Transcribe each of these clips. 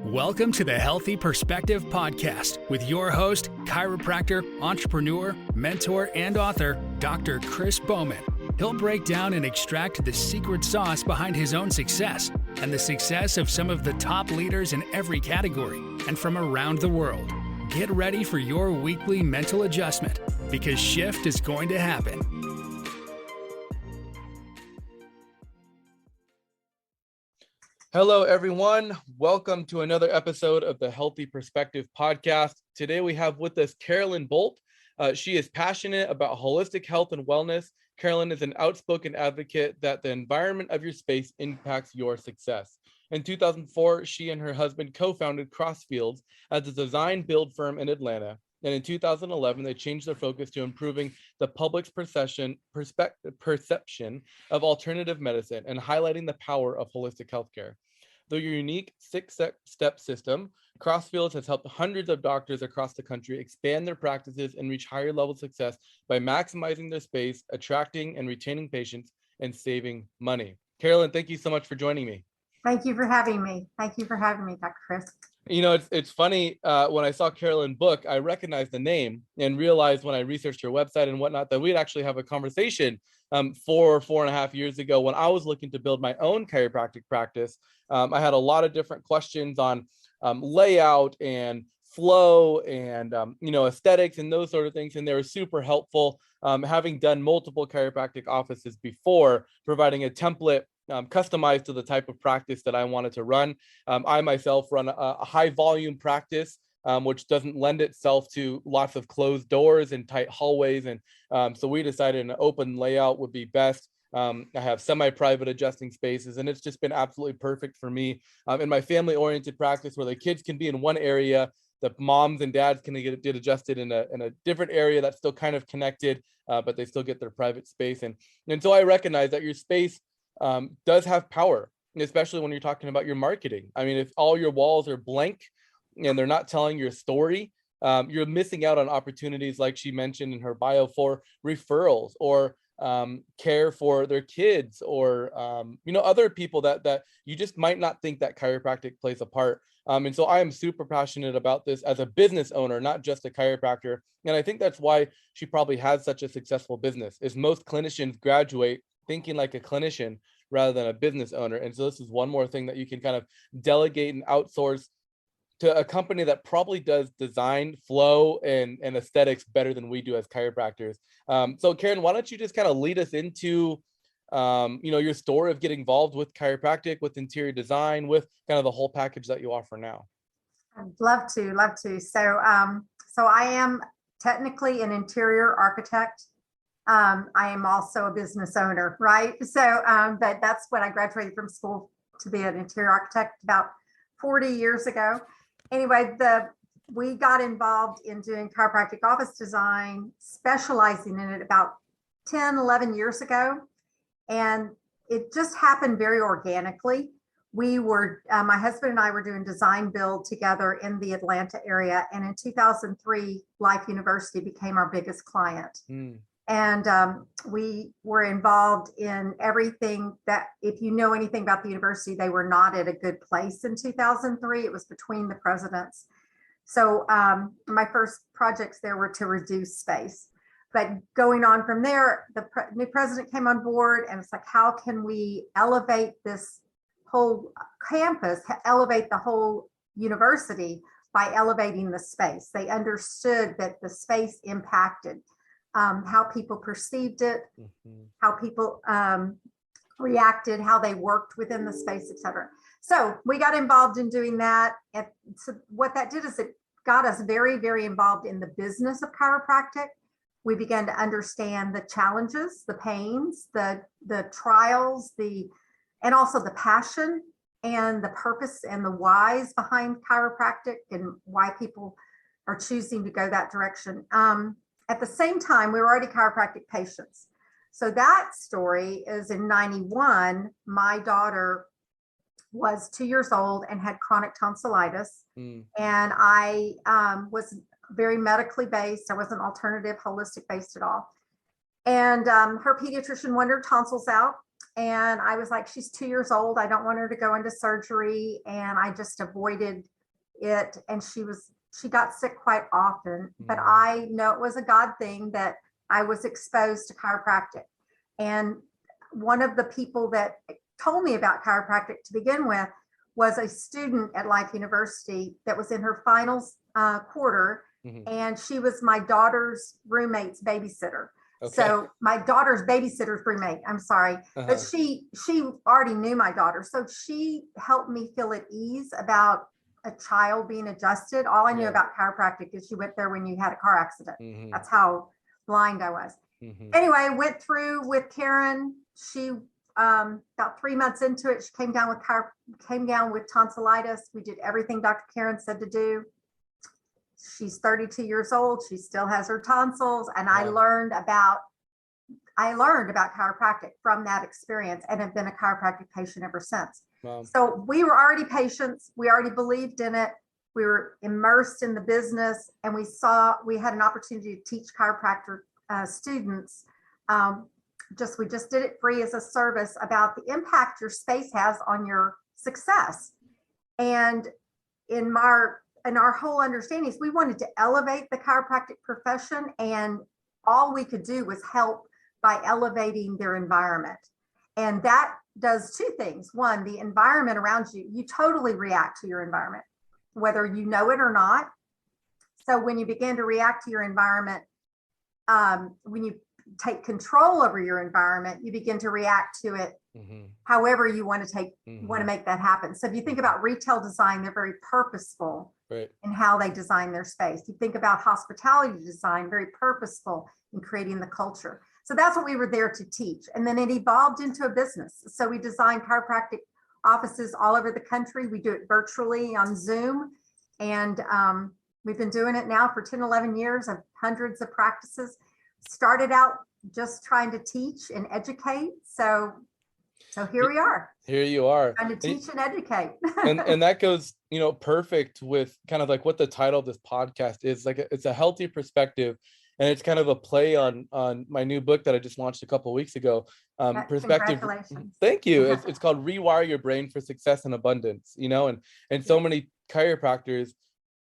Welcome to the Healthy Perspective Podcast with your host, chiropractor, entrepreneur, mentor, and author, Dr. Chris Bowman. He'll break down and extract the secret sauce behind his own success and the success of some of the top leaders in every category and from around the world. Get ready for your weekly mental adjustment because shift is going to happen. Hello, everyone. Welcome to another episode of the Healthy Perspective Podcast. Today we have with us Carolyn Boldt. She is passionate about holistic health and wellness. Carolyn is an outspoken advocate that the environment of your space impacts your success. In 2004, she and her husband co-founded Crossfields as a design build firm in Atlanta. And in 2011, they changed their focus to improving the public's perception of alternative medicine and highlighting the power of holistic healthcare. Through your unique six-step system, Crossfields has helped hundreds of doctors across the country expand their practices and reach higher level success by maximizing their space, attracting and retaining patients, and saving money. Carolyn, thank you so much for joining me. Thank you for having me. Thank you for having me, Dr. Chris. You know, it's funny, when I saw Carolyn book, I recognized the name and realized when I researched your website and whatnot that we'd actually have a conversation 4.5 years ago when I was looking to build my own chiropractic practice. I had a lot of different questions on layout and flow and, aesthetics and those sort of things. And they were super helpful, having done multiple chiropractic offices before, providing a template customized to the type of practice that I wanted to run. I myself run a high volume practice, which doesn't lend itself to lots of closed doors and tight hallways. And so we decided an open layout would be best. I have semi-private adjusting spaces, and it's just been absolutely perfect for me in my family-oriented practice where the kids can be in one area, the moms and dads can get adjusted in a different area that's still kind of connected, but they still get their private space. And so I recognize that your space does have power, especially when you're talking about your marketing. I mean, if all your walls are blank and they're not telling your story, you're missing out on opportunities like she mentioned in her bio for referrals or care for their kids or, other people that you just might not think that chiropractic plays a part. And so I am super passionate about this as a business owner, not just a chiropractor. And I think that's why she probably has such a successful business, is most clinicians graduate thinking like a clinician rather than a business owner. And so this is one more thing that you can kind of delegate and outsource to a company that probably does design, flow, and aesthetics better than we do as chiropractors. So Karen, why don't you just kind of lead us into, your story of getting involved with chiropractic, with interior design, with kind of the whole package that you offer now. I'd love to. So I am technically an interior architect. I am also a business owner, right? So, but that's when I graduated from school to be an interior architect about 40 years ago. Anyway, we got involved in doing chiropractic office design, specializing in it about 10, 11 years ago. And it just happened very organically. We were, my husband and I were doing design build together in the Atlanta area. And in 2003, Life University became our biggest client. And we were involved in everything that, if you know anything about the university, they were not at a good place in 2003. It was between the presidents. So my first projects there were to reduce space. But going on from there, the new president came on board, and it's like, how can we elevate this whole campus, elevate the whole university by elevating the space? They understood that the space impacted how people perceived it, how people reacted, how they worked within the space, et cetera. So we got involved in doing that. And so what that did is it got us very, very involved in the business of chiropractic. We began to understand the challenges, the pains, the trials, and also the passion and the purpose and the whys behind chiropractic and why people are choosing to go that direction. At the same time, we were already chiropractic patients. So that story is in 91, my daughter was 2 years old and had chronic tonsillitis. And I was very medically based. I wasn't alternative, holistic based at all. And her pediatrician wanted her tonsils out. And I was like, she's 2 years old. I don't want her to go into surgery. And I just avoided it. And she got sick quite often, but I know it was a God thing that I was exposed to chiropractic. And one of the people that told me about chiropractic to begin with was a student at Life University that was in her finals quarter. And she was my daughter's roommate's babysitter. Okay. So my daughter's babysitter's roommate, I'm sorry, but she already knew my daughter. So she helped me feel at ease about a child being adjusted. All I knew about chiropractic is you went there when you had a car accident. That's how blind I was. Anyway, went through with Karen. She about 3 months into it, she came down with tonsillitis. We did everything Dr. Karen said to do. She's 32 years old. She still has her tonsils. And I learned about chiropractic from that experience and have been a chiropractic patient ever since. Wow. So we were already patients. We already believed in it. We were immersed in the business, and we had an opportunity to teach chiropractor students. We just did it free as a service about the impact your space has on your success. And in our whole understanding is we wanted to elevate the chiropractic profession, and all we could do was help by elevating their environment. And that does two things. One, the environment around you, you totally react to your environment, whether you know it or not. So when you begin to react to your environment, when you take control over your environment, you begin to react to it however you want to make that happen. So if you think about retail design, they're very purposeful in how they design their space. You think about hospitality design, very purposeful in creating the culture. So that's what we were there to teach. And then it evolved into a business. So we designed chiropractic offices all over the country. We do it virtually on Zoom. And we've been doing it now for 10, 11 years of hundreds of practices. Started out just trying to teach and educate. So here we are. Here you are. Trying to teach and educate. and that goes, perfect with kind of like what the title of this podcast is. Like, it's a healthy perspective. And it's kind of a play on my new book that I just launched a couple of weeks ago. Perspective. Congratulations. Thank you. It's called Rewire Your Brain for Success and Abundance. And so many chiropractors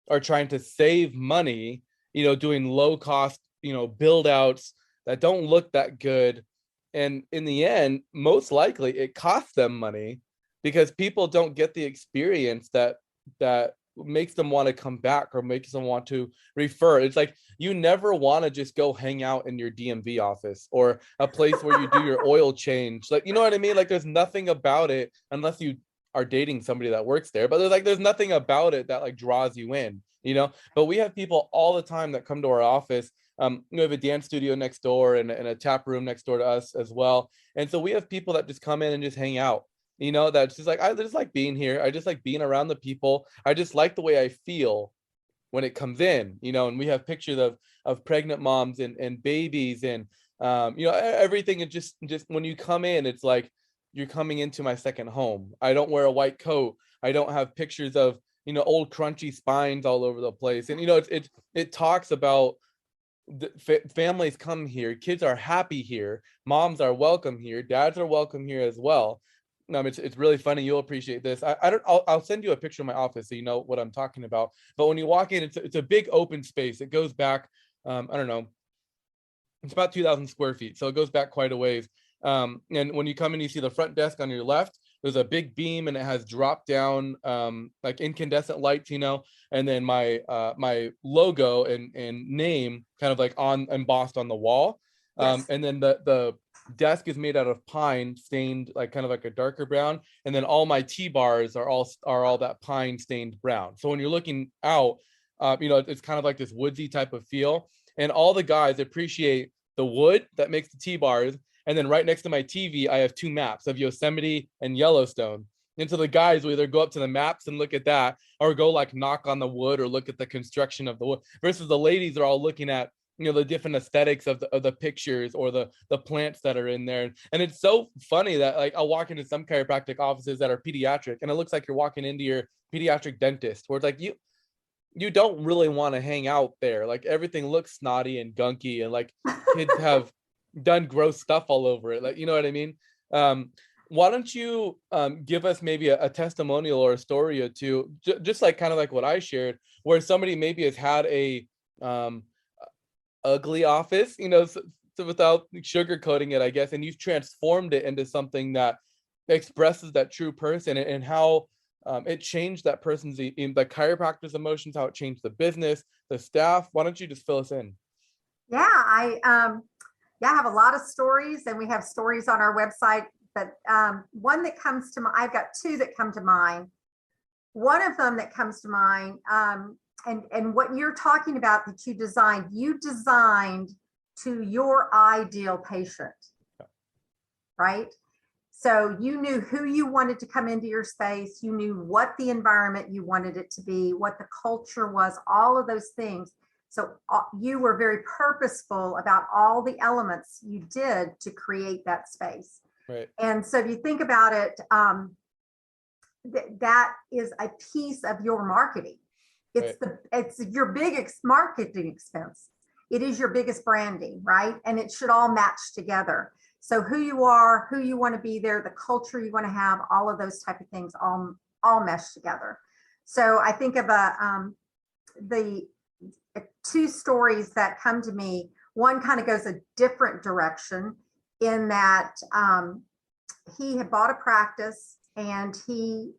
are trying to save money, doing low cost, build outs that don't look that good. And in the end, most likely it costs them money because people don't get the experience that makes them want to come back or makes them want to refer. It's like, you never want to just go hang out in your DMV office or a place where you do your oil change. Like, you know what I mean? Like, there's nothing about it, unless you are dating somebody that works there, but there's nothing about it that like draws you in, but we have people all the time that come to our office. We have a dance studio next door and a tap room next door to us as well. And so we have people that just come in and just hang out. That's just like, I just like being here. I just like being around the people. I just like the way I feel when it comes in, and we have pictures of pregnant moms and babies and, everything. And just when you come in, it's like, you're coming into my second home. I don't wear a white coat. I don't have pictures of, old crunchy spines all over the place. And, it talks about families come here, kids are happy here, moms are welcome here, dads are welcome here as well. It's really funny. You'll appreciate this. I'll send you a picture of my office so you know what I'm talking about. But when you walk in, it's a big open space. It goes back, I don't know, it's about 2,000 square feet. So it goes back quite a ways. And when you come in, you see the front desk on your left. There's a big beam and it has drop down like incandescent lights, and then my logo and name kind of like embossed on the wall. Yes. And then the desk is made out of pine stained like kind of like a darker brown, and then all my T-bars are all that pine stained brown. So when you're looking out, it's kind of like this woodsy type of feel, and all the guys appreciate the wood that makes the T-bars. And then right next to my TV, I have two maps of Yosemite and Yellowstone. And so the guys will either go up to the maps and look at that, or go like knock on the wood or look at the construction of the wood, versus the ladies are all looking at the different aesthetics of the pictures or the plants that are in there. And it's so funny that like I'll walk into some chiropractic offices that are pediatric and it looks like you're walking into your pediatric dentist, where it's like you don't really want to hang out there. Like, everything looks snotty and gunky and like kids have done gross stuff all over it. Like, you know what I mean? Why don't you give us maybe a testimonial or a story or two, just like kind of like what I shared, where somebody maybe has had a ugly office, so without sugarcoating it, I guess, and you've transformed it into something that expresses that true person, and how it changed that person's the chiropractor's emotions, how it changed the business, the staff. Why don't you just fill us in? Yeah, I have a lot of stories, and we have stories on our website. But one that comes to mind, I've got two that come to mind. One of them that comes to mind, and what you're talking about that you designed to your ideal patient, right? So you knew who you wanted to come into your space. You knew what the environment you wanted it to be, what the culture was, all of those things. So you were very purposeful about all the elements you did to create that space. Right. And so if you think about it, that is a piece of your marketing. It's your biggest marketing expense. It is your biggest branding, right? And it should all match together. So who you are, who you want to be there, the culture you want to have, all of those type of things all mesh together. So I think of the two stories that come to me. One kind of goes a different direction in that he had bought a practice and he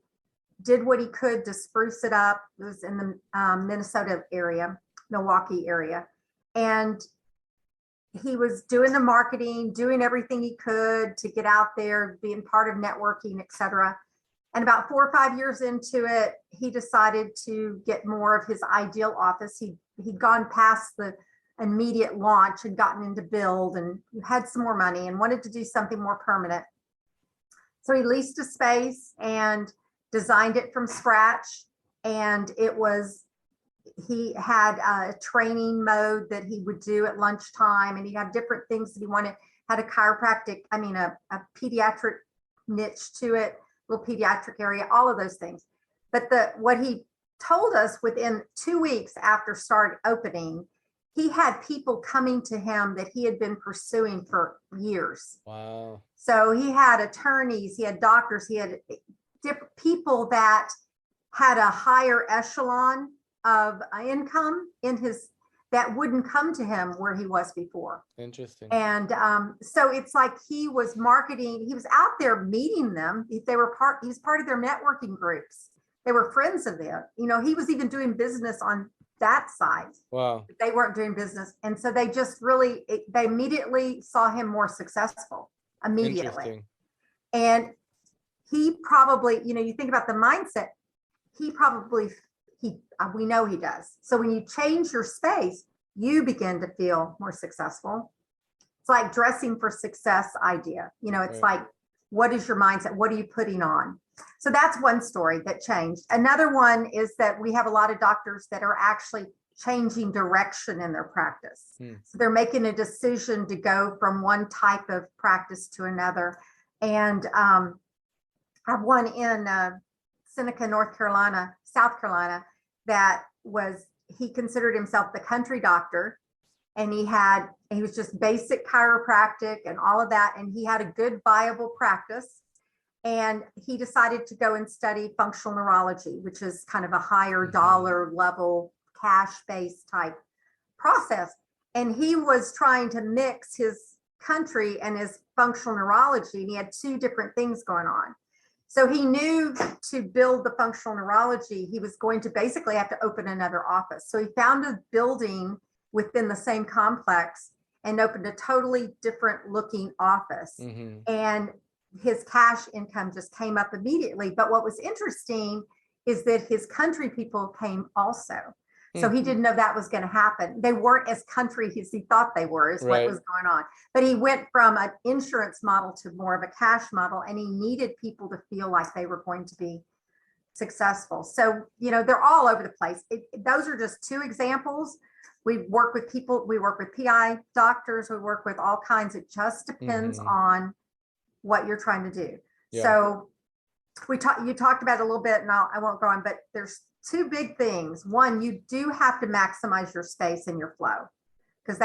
did what he could to spruce it up. It was in the Minnesota area, Milwaukee area. And he was doing the marketing, doing everything he could to get out there, being part of networking, et cetera. And about 4 or 5 years into it, he decided to get more of his ideal office. He'd gone past the immediate launch and gotten into build and had some more money and wanted to do something more permanent. So he leased a space and designed it from scratch. And he had a training mode that he would do at lunchtime, and he had different things that he wanted, had a a pediatric niche to it, little pediatric area, all of those things. But what he told us, within 2 weeks after start opening, he had people coming to him that he had been pursuing for years. Wow. So he had attorneys, he had doctors, he had different people that had a higher echelon of income that wouldn't come to him where he was before. Interesting. And so it's like he was marketing, he was out there meeting them. He was part of their networking groups. They were friends of them. He was even doing business on that side. Wow. They weren't doing business. And so they just they immediately saw him more successful immediately. And he probably, you think about the mindset, we know he does. So when you change your space, you begin to feel more successful. It's like dressing for success idea. It's like, what is your mindset? What are you putting on? So that's one story that changed. Another one is that we have a lot of doctors that are actually changing direction in their practice. So they're making a decision to go from one type of practice to another. And I have one in Seneca, South Carolina, that he considered himself the country doctor, and he was just basic chiropractic and all of that. And he had a good viable practice. And he decided to go and study functional neurology, which is kind of a higher dollar level, cash-based type process. And he was trying to mix his country and his functional neurology. And he had two different things going on. So he knew to build the functional neurology, he was going to basically have to open another office. So he found a building within the same complex and opened a totally different looking office. And his cash income just came up immediately. But what was interesting is that his country people came also. So he didn't know that was going to happen. They weren't as country as he thought they were, is what was going on. But he went from an insurance model to more of a cash model, and he needed people to feel like they were going to be successful. So, they're all over the place. Those are just two examples. We work with people, we work with PI doctors, we work with all kinds. It just depends on what you're trying to do. Yeah. So you talked about it a little bit, and I won't go on, but there's two big things. One, you do have to maximize your space and your flow, because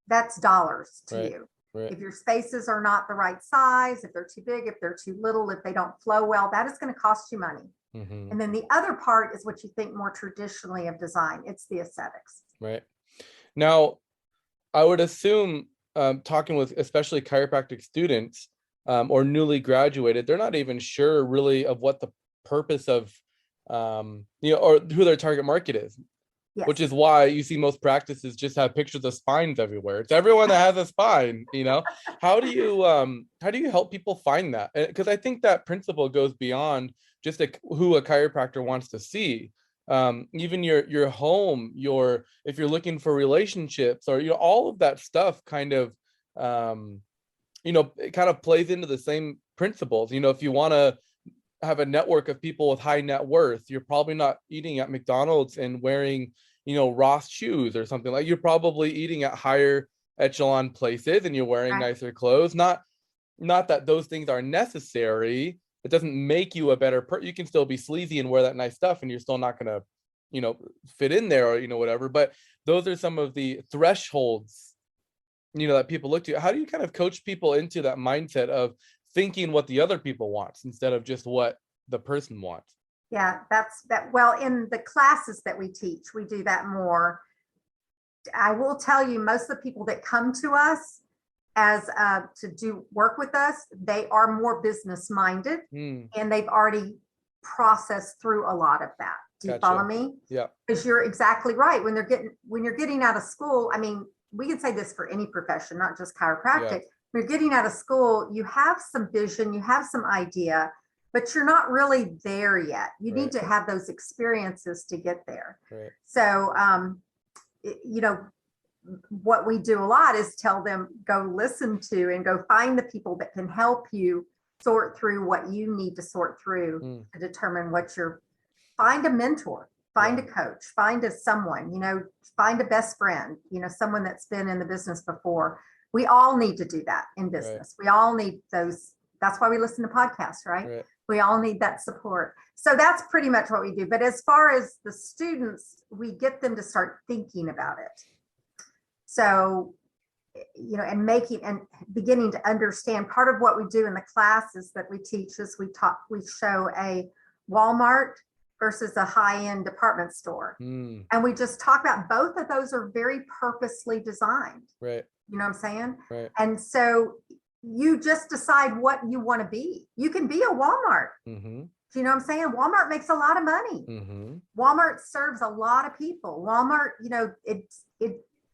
that's dollars to you. Right. If your spaces are not the right size, if they're too big, if they're too little, if they don't flow well, that is going to cost you money. Mm-hmm. And then the other part is what you think more traditionally of design. It's the aesthetics. Right. Now, I would assume talking with especially chiropractic students or newly graduated, they're not even sure really of what the purpose of, or who their target market is. Yes. Which is why you see most practices just have pictures of spines everywhere. It's everyone that has a spine, How do you help people find that? Because I think that principle goes beyond just who a chiropractor wants to see. Even your home, if you're looking for relationships or all of that stuff kind of it kind of plays into the same principles. If you want to have a network of people with high net worth, you're probably not eating at McDonald's and wearing Ross shoes or something. Like, you're probably eating at higher echelon places and you're wearing nicer clothes. Not that those things are necessary. It doesn't make you a better person. You can still be sleazy and wear that nice stuff and you're still not going to fit in there or whatever. But those are some of the thresholds that people look to. How do you kind of coach people into that mindset of thinking what the other people wants instead of just what the person wants? Yeah, that's that. Well, in the classes that we teach, we do that more. I will tell you, most of the people that come to us as to do work with us, they are more business minded and they've already processed through a lot of that. Do you follow me? Yeah. Because you're exactly right. When you're getting out of school, I mean, we can say this for any profession, not just chiropractic. Yeah. When you're getting out of school, you have some vision, you have some idea, but you're not really there yet. You need to have those experiences to get there. Right. So, what we do a lot is tell them, go listen to and go find the people that can help you sort through what you need to sort through to determine find a mentor, find a coach, find someone, find a best friend, someone that's been in the business before. We all need to do that in business. We all need those. That's why we listen to podcasts, right? We all need that support. So that's pretty much what we do. But as far as the students, we get them to start thinking about it. So, and beginning to understand. Part of what we do in the classes that we teach is we show a Walmart versus a high-end department store. And we just talk about both of those are very purposely designed. Right. You know what I'm saying? Right. And so you just decide what you want to be. You can be a Walmart. Mm-hmm. Do you know what I'm saying? Walmart makes a lot of money. Mm-hmm. Walmart serves a lot of people. Walmart,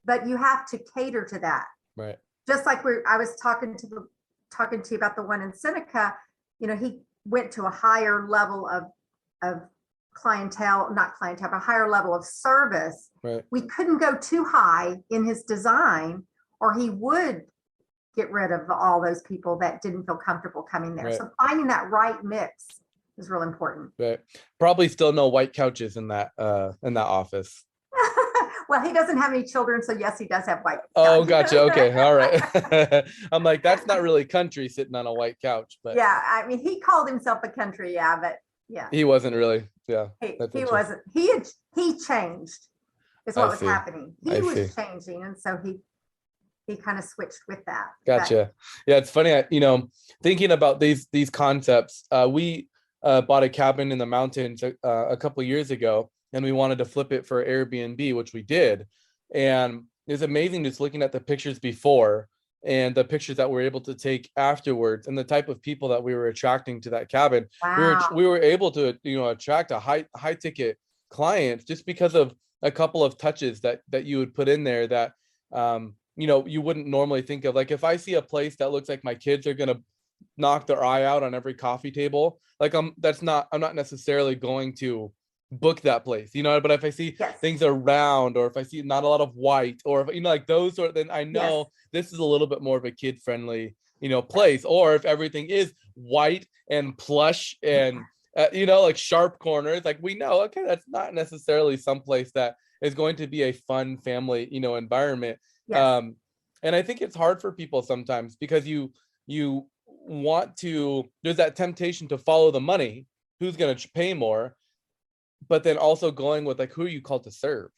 but you have to cater to that. Right. Just like I was talking to you about the one in Seneca. He went to a higher level of not clientele, but a higher level of service. Right. We couldn't go too high in his design, or he would get rid of all those people that didn't feel comfortable coming there. Right. So finding that right mix is real important. Right. Probably still no white couches in that office. Well, he doesn't have any children, so yes, he does have white couches. Oh, gotcha. Okay. All right. I'm like, that's not really country sitting on a white couch, but yeah, I mean, he called himself a country, but yeah. He wasn't really. Yeah. He wasn't. He changed is what was happening. He was changing, and so he kind of switched with that. Gotcha. Yeah, it's funny. Thinking about these concepts, we bought a cabin in the mountains a couple of years ago, and we wanted to flip it for Airbnb, which we did. And it's amazing just looking at the pictures before and the pictures that we're able to take afterwards, and the type of people that we were attracting to that cabin. Wow. We were able to attract a high ticket clients just because of a couple of touches that you would put in there that you wouldn't normally think of. Like, if I see a place that looks like my kids are gonna knock their eye out on every coffee table, like I'm not necessarily going to book that place, but if I see things are round, or if I see not a lot of white, or if like those then I know this is a little bit more of a kid friendly place. Or if everything is white and plush and like sharp corners, like we know, okay, that's not necessarily someplace that is going to be a fun family environment. And I think it's hard for people sometimes because you want to, there's that temptation to follow the money, who's going to pay more, but then also going with like, who are you called to serve?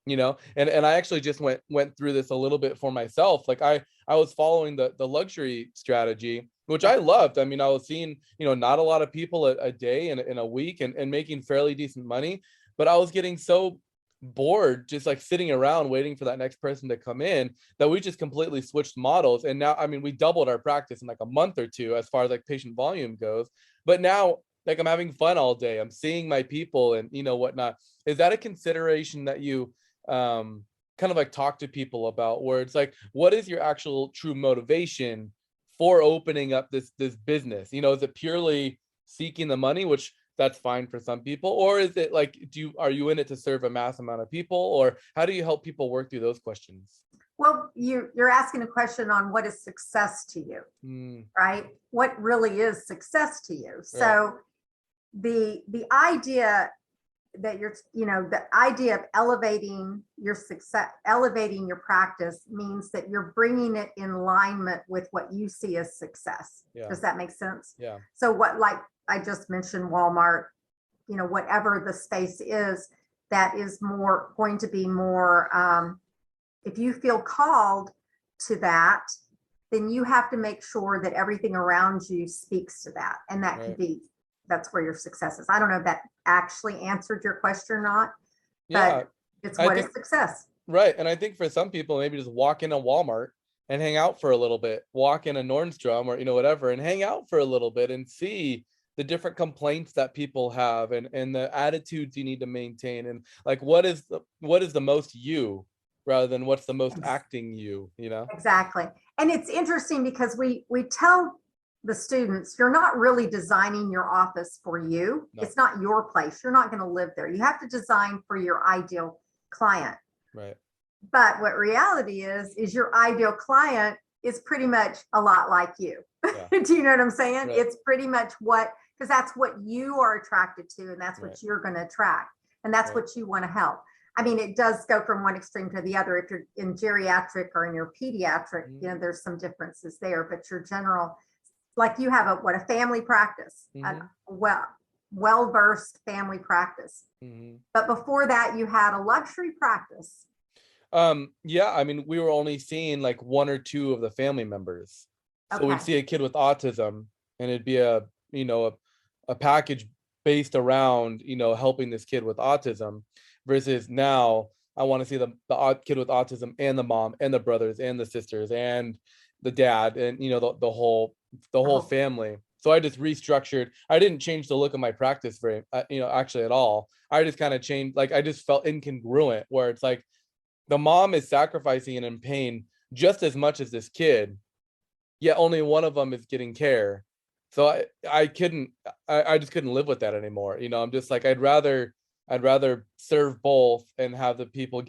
And I actually just went through this a little bit for myself. Like I I was following the luxury strategy, which I loved. I mean, I was seeing, not a lot of people a day and in a week and making fairly decent money, but I was getting so bored just like sitting around waiting for that next person to come in that we just completely switched models. And now, I mean, we doubled our practice in like a month or two as far as like patient volume goes. But now, like, I'm having fun all day. I'm seeing my people and whatnot. Is that a consideration that you kind of like talk to people about, where it's like, what is your actual true motivation for opening up this business? Is it purely seeking the money, which that's fine for some people, or is it like, are you in it to serve a mass amount of people, or how do you help people work through those questions? Well, you're asking a question on what is success to you, right? What really is success to you? Right. So the idea that the idea of elevating your success, elevating your practice means that you're bringing it in alignment with what you see as success. Yeah. Does that make sense? Yeah. So what, like I just mentioned, Walmart, whatever the space is, that is more going to be more, if you feel called to that, then you have to make sure that everything around you speaks to that. And that could be, that's where your success is. I don't know if that actually answered your question or not, but it's what is success. Right. And I think for some people, maybe just walk in a Walmart and hang out for a little bit, walk in a Nordstrom or, whatever, and hang out for a little bit and see the different complaints that people have and the attitudes you need to maintain. And like, what is the most you rather than what's the most acting you, Exactly. And it's interesting because we tell the students, you're not really designing your office for you. No. It's not your place. You're not going to live there. You have to design for your ideal client. Right. But what reality is your ideal client is pretty much a lot like you. Yeah. Do you know what I'm saying? Right. It's pretty much because that's what you are attracted to, and that's what you're going to attract. And that's what you want to help. I mean, it does go from one extreme to the other. If you're in geriatric or in your pediatric, there's some differences there, but your general, like you have a family practice, a well-versed family practice. But before that, you had a luxury practice. Yeah, I mean, we were only seeing like one or two of the family members. So we'd see a kid with autism and it'd be a package based around, helping this kid with autism, versus now I want to see the kid with autism and the mom and the brothers and the sisters and the dad and, the whole family. So I just restructured. I didn't change the look of my practice very, actually at all. I just kind of changed, like, I just felt incongruent where it's like the mom is sacrificing and in pain just as much as this kid, yet only one of them is getting care. So I just couldn't live with that anymore. I'm just like, I'd rather serve both and have the people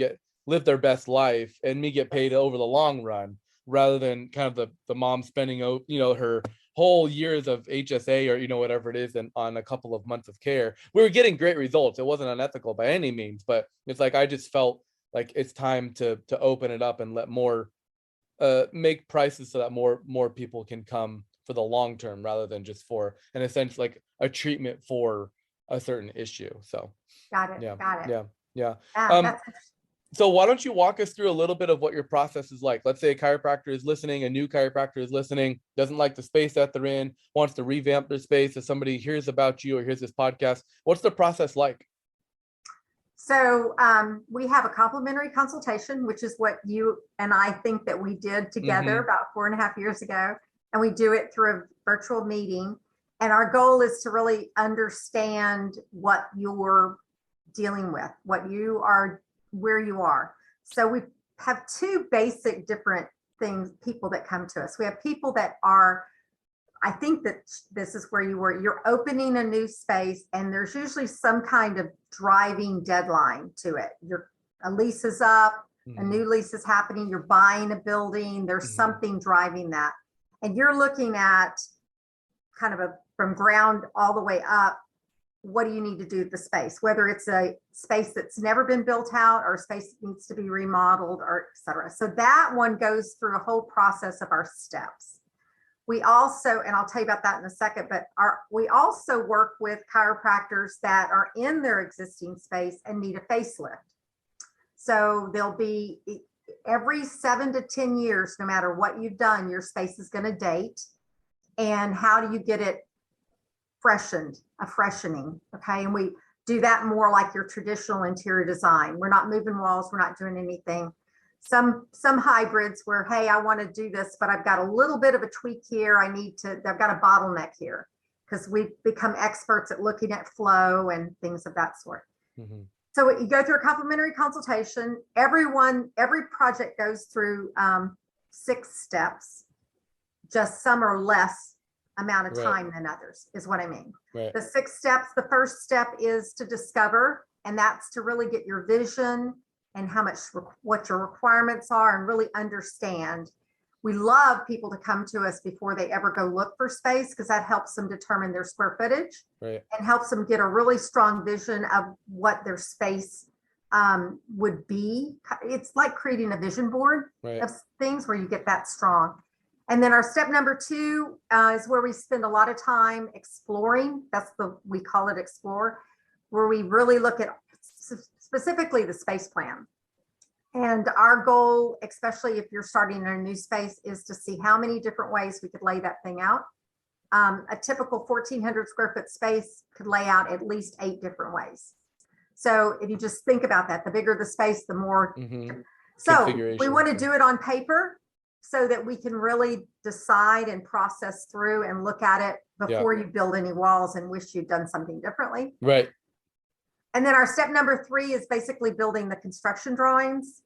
live their best life and me get paid over the long run, rather than kind of the mom spending, her whole years of HSA or, whatever it is, and on a couple of months of care. We were getting great results. It wasn't unethical by any means, but it's like, I just felt like it's time to open it up and let more, make prices so that more people can come for the long term, rather than just for, in a sense, like a treatment for a certain issue. So got it. Yeah. That's so why don't you walk us through a little bit of what your process is like? Let's say a chiropractor is listening, a new chiropractor is listening, doesn't like the space that they're in, wants to revamp their space. If somebody hears about you or hears this podcast, what's the process like? So we have a complimentary consultation, which is what you and I think that we did together about 4.5 years ago. And we do it through a virtual meeting. And our goal is to really understand what you're dealing with, what you are, where you are. So we have two basic different things, people that come to us. We have people that are, I think that this is where you were, you're opening a new space and there's usually some kind of driving deadline to it. A lease is up, a new lease is happening, you're buying a building, there's something driving that. And you're looking at kind of from ground all the way up, what do you need to do with the space? Whether it's a space that's never been built out or a space that needs to be remodeled, or et cetera. So that one goes through a whole process of our steps. We also, and I'll tell you about that in a second, but we also work with chiropractors that are in their existing space and need a facelift. So they'll be, every 7 to 10 years, no matter what you've done, your space is going to date. And how do you get it freshened, a freshening? Okay. And we do that more like your traditional interior design. We're not moving walls. We're not doing anything. Some hybrids where, hey, I want to do this, but I've got a little bit of a tweak here. I've got a bottleneck here, because we've become experts at looking at flow and things of that sort. Mm-hmm. So you go through a complimentary consultation. Every project goes through 6 steps, just some are less amount of time than others, is what I mean. Right. The 6 steps, the first step is to discover, and that's to really get your vision and what your requirements are and really understand. We love people to come to us before they ever go look for space, because that helps them determine their square footage and helps them get a really strong vision of what their space would be. It's like creating a vision board of things where you get that strong. And then our step number 2 is where we spend a lot of time exploring. We call it explore, where we really look at specifically the space plan. And our goal, especially if you're starting in a new space, is to see how many different ways we could lay that thing out. A typical 1,400 square foot space could lay out at least 8 different ways. So if you just think about that, the bigger the space, the more. Mm-hmm. So we want to do it on paper so that we can really decide and process through and look at it before you build any walls and wish you'd done something differently. Right. And then our step number 3 is basically building the construction drawings,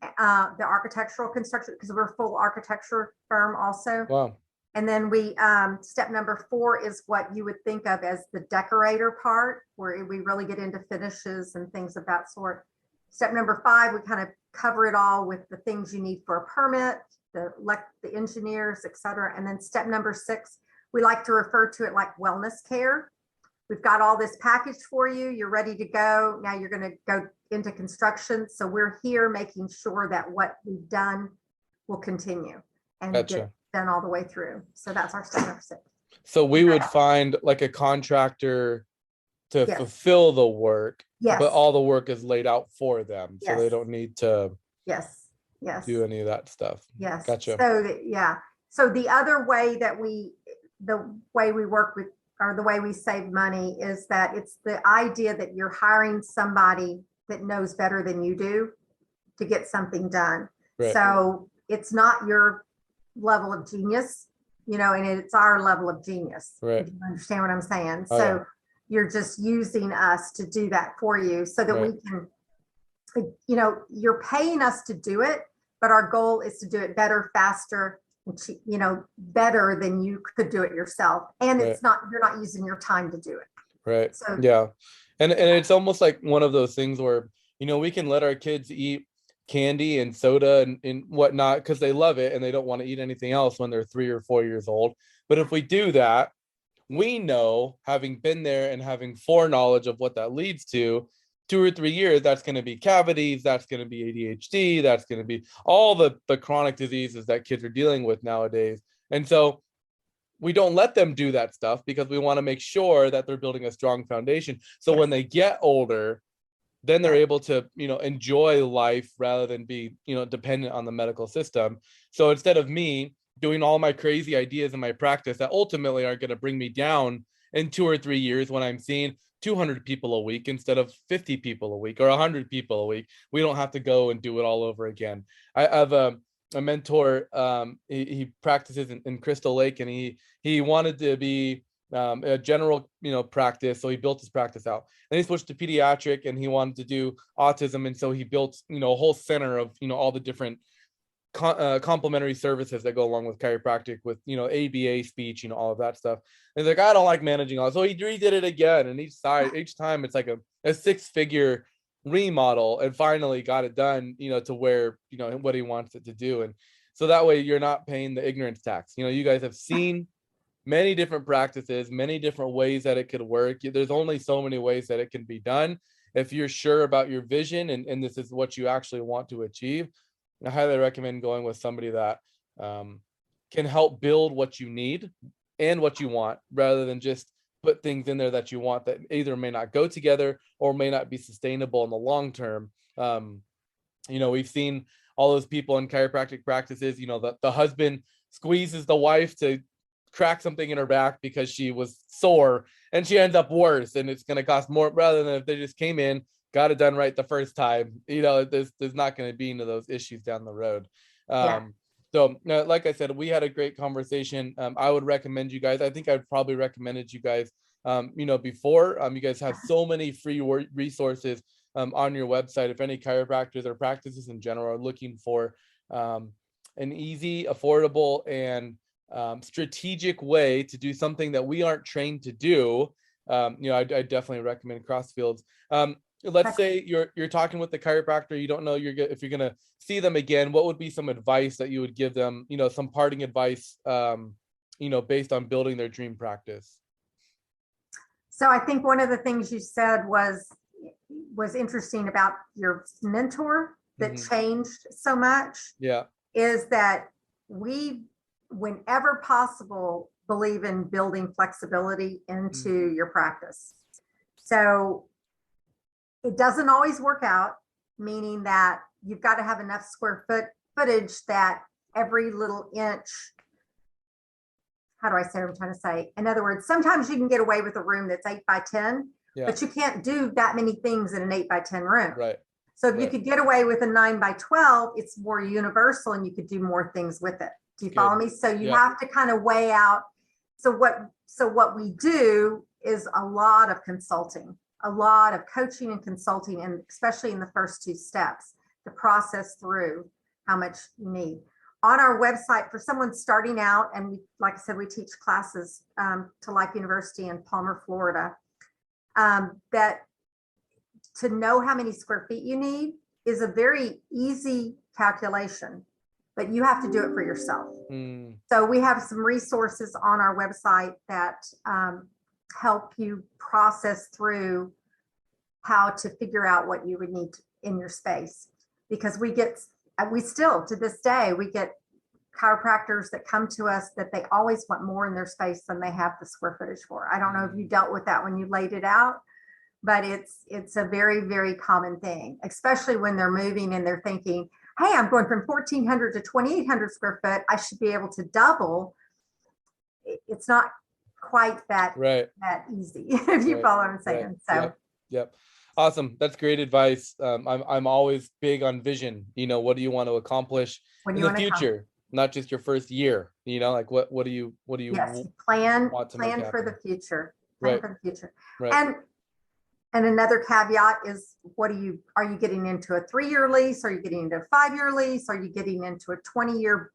the architectural construction, because we're a full architecture firm also. Wow. And then step number 4 is what you would think of as the decorator part, where we really get into finishes and things of that sort. Step number 5, we kind of cover it all with the things you need for a permit, the engineers, et cetera. And then step number 6, we like to refer to it like wellness care. We've got all this package for you. You're ready to go. Now you're going to go into construction. So we're here making sure that what we've done will continue and get done all the way through. So that's our step number 6. So we would find like a contractor to fulfill the work, but all the work is laid out for them. So they don't need to do any of that stuff. Yes. Gotcha. So the other way that the way we work with, or the way we save money, is that it's the idea that you're hiring somebody that knows better than you do to get something done. Right. So it's not your level of genius, and it's our level of genius. Right. If you understand what I'm saying? So you're just using us to do that for you so that we can, you're paying us to do it, but our goal is to do it better, faster, better than you could do it yourself. And you're not using your time to do it. Right. So, and it's almost like one of those things where, we can let our kids eat candy and soda and whatnot because they love it and they don't want to eat anything else when they're 3 or 4 years old. But if we do that, we know, having been there and having foreknowledge of what that leads to, 2 or 3 years, that's going to be cavities, that's going to be ADHD, that's going to be all the chronic diseases that kids are dealing with nowadays. And so we don't let them do that stuff because we want to make sure that they're building a strong foundation. So when they get older, then they're able to, enjoy life rather than be, dependent on the medical system. So instead of me doing all my crazy ideas in my practice that ultimately are going to bring me down in 2 or 3 years when I'm seeing 200 people a week instead of 50 people a week or 100 people a week, we don't have to go and do it all over again. I have a mentor, he practices in Crystal Lake, and he wanted to be a general, practice. So he built his practice out, and he switched to pediatric, and he wanted to do autism. And so he built, a whole center of, all the different complementary services that go along with chiropractic, with ABA, speech, all of that stuff. And he's like, I don't like managing all. So he redid it again, and each time it's like a 6-figure remodel, and finally got it done, to where what he wants it to do. And so that way you're not paying the ignorance tax. You guys have seen many different practices, many different ways that it could work. There's only so many ways that it can be done. If you're sure about your vision and this is what you actually want to achieve, I highly recommend going with somebody that can help build what you need and what you want, rather than just put things in there that you want that either may not go together or may not be sustainable in the long term. We've seen all those people in chiropractic practices, the husband squeezes the wife to crack something in her back because she was sore, and she ends up worse, and it's going to cost more rather than if they just came in, got it done right the first time. There's not going to be any of those issues down the road. So like I said, we had a great conversation. I would recommend you guys. I think I've probably recommended you guys, before. You guys have so many free resources on your website. If any chiropractors or practices in general are looking for an easy, affordable, and strategic way to do something that we aren't trained to do, I definitely recommend Crossfields. Let's say you're talking with the chiropractor, you don't know if you're going to see them again. What would be some advice that you would give them, some parting advice, based on building their dream practice? So I think one of the things you said was interesting about your mentor that changed so much. Yeah. Is that we, whenever possible, believe in building flexibility into your practice. So it doesn't always work out, meaning that you've got to have enough square footage that every little inch, how do I say what I'm trying to say? In other words, sometimes you can get away with a room that's 8 by 10, but you can't do that many things in an 8 by 10 room. Right. So if you could get away with a 9 by 12, it's more universal and you could do more things with it. Do you follow me? So you have to kind of weigh out. So what we do is a lot of consulting, a lot of coaching and consulting, and especially in the first 2 steps to process through how much you need. On our website, for someone starting out, and like I said, we teach classes to Life University in Palmer, Florida, that to know how many square feet you need is a very easy calculation, but you have to do it for yourself. So we have some resources on our website that help you process through how to figure out what you would need in your space. Because we still, to this day, we get chiropractors that come to us that they always want more in their space than they have the square footage for. I don't know if you dealt with that when you laid it out, but it's a very, very common thing, especially when they're moving and they're thinking, hey, I'm going from 1,400 to 2,800 square foot. I should be able to double. It's not quite that easy, if you follow what I'm saying. So, yep. Awesome. That's great advice. I'm always big on vision. What do you want to accomplish in the future? Not just your first year. Like what do you plan want to make for the future. Right. For the future. Right. And another caveat is, are you getting into a 3-year lease? Are you getting into a 5-year lease? Are you getting into a 20-year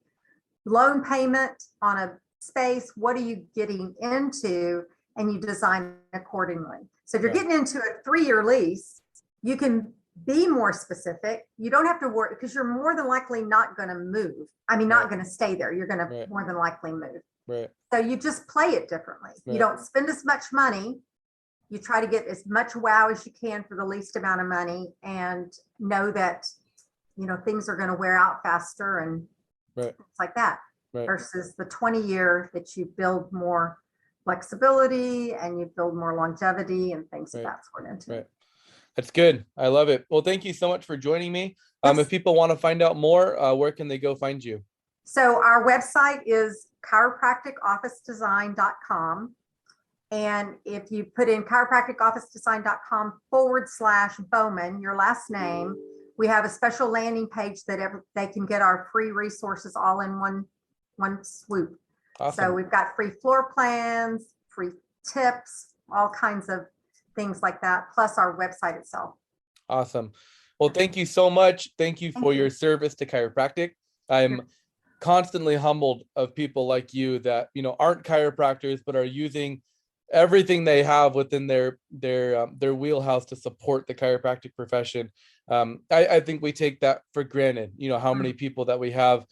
loan payment on a space? What are you getting into? And you design accordingly. So if you're getting into a 3-year lease, you can be more specific. You don't have to worry, because you're more than likely not going to move. Not going to stay there. You're going to more than likely move. Right. So you just play it differently. You don't spend as much money. You try to get as much wow as you can for the least amount of money, and know that, things are going to wear out faster and things like that. Versus the 20-year that you build more flexibility and you build more longevity and things of that sort into it. That's good. I love it. Well, thank you so much for joining me. If people want to find out more, where can they go find you? So our website is chiropracticofficedesign.com. And if you put in chiropracticofficedesign.com/Bowman, your last name, we have a special landing page that they can get our free resources all in one swoop. Awesome. So we've got free floor plans, free tips, all kinds of things like that, plus our website itself. Awesome. Well, thank you so much. Thank you for your service to chiropractic. I'm constantly humbled of people like you that, aren't chiropractors, but are using everything they have within their wheelhouse to support the chiropractic profession. I think we take that for granted, how many people that we have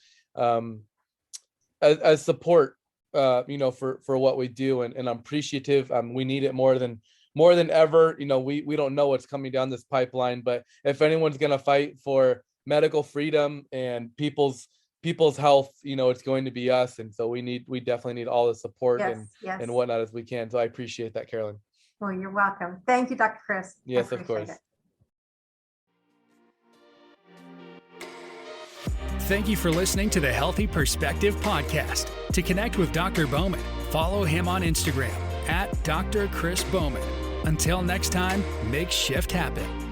as support, for what we do, and I'm appreciative. We need it more than ever. We don't know what's coming down this pipeline, but if anyone's going to fight for medical freedom and people's health, it's going to be us. And so we definitely need all the support and whatnot as we can. So I appreciate that, Carolyn. Well, you're welcome. Thank you, Dr. Chris. Yes, of course. Thank you for listening to the Healthy Perspective Podcast. To connect with Dr. Bowman, follow him on Instagram at Dr. Chris Bowman. Until next time, make shift happen.